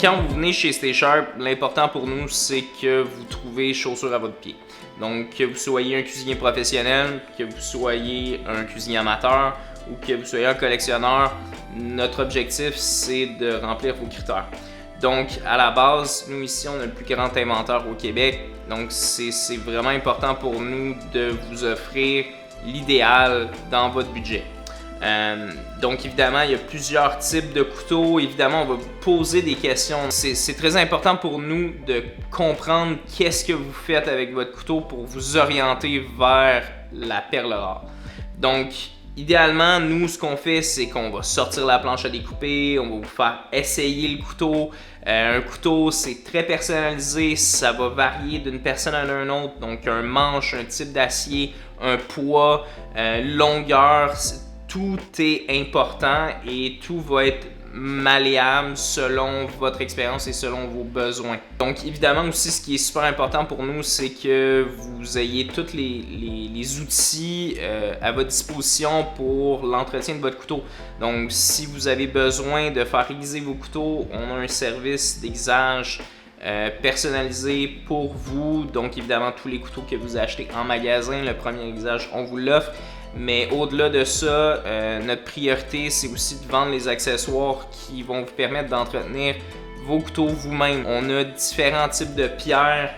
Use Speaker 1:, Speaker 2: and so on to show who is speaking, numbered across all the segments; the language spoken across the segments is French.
Speaker 1: Quand vous venez chez Stay Sharp, l'important pour nous, c'est que vous trouvez chaussures à votre pied. Donc, que vous soyez un cuisinier professionnel, que vous soyez un cuisinier amateur ou que vous soyez un collectionneur, notre objectif, c'est de remplir vos critères. Donc, à la base, nous ici, on a le plus grand inventaire au Québec. Donc, c'est vraiment important pour nous de vous offrir l'idéal dans votre budget. Donc évidemment, il y a plusieurs types de couteaux. Évidemment, on va vous poser des questions. C'est très important pour nous de comprendre qu'est-ce que vous faites avec votre couteau pour vous orienter vers la perle rare. Donc, idéalement, nous, ce qu'on fait, c'est qu'on va sortir la planche à découper, on va vous faire essayer le couteau. Un couteau, c'est très personnalisé, ça va varier d'une personne à une autre. Donc, un manche, un type d'acier, un poids, longueur. Tout est important et tout va être malléable selon votre expérience et selon vos besoins. Donc évidemment aussi, ce qui est super important pour nous, c'est que vous ayez tous les outils à votre disposition pour l'entretien de votre couteau. Donc si vous avez besoin de faire aiguiser vos couteaux, on a un service d'aiguisage personnalisé pour vous. Donc évidemment, tous les couteaux que vous achetez en magasin, le premier aiguisage, on vous l'offre. Mais au-delà de ça, notre priorité, c'est aussi de vendre les accessoires qui vont vous permettre d'entretenir vos couteaux vous-même. On a différents types de pierres,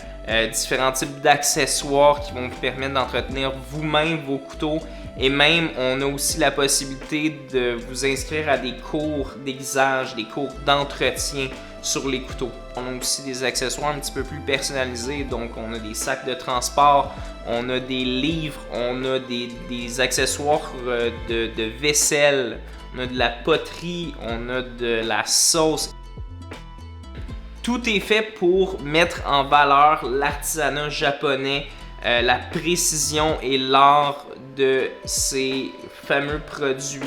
Speaker 1: différents types d'accessoires qui vont vous permettre d'entretenir vous-même vos couteaux. Et même, on a aussi la possibilité de vous inscrire à des cours d'aiguisage, des cours d'entretien sur les couteaux. On a aussi des accessoires un petit peu plus personnalisés, donc on a des sacs de transport, on a des livres, on a des accessoires de vaisselle, on a de la poterie, on a de la sauce. Tout est fait pour mettre en valeur l'artisanat japonais, la précision et l'art de ces fameux produits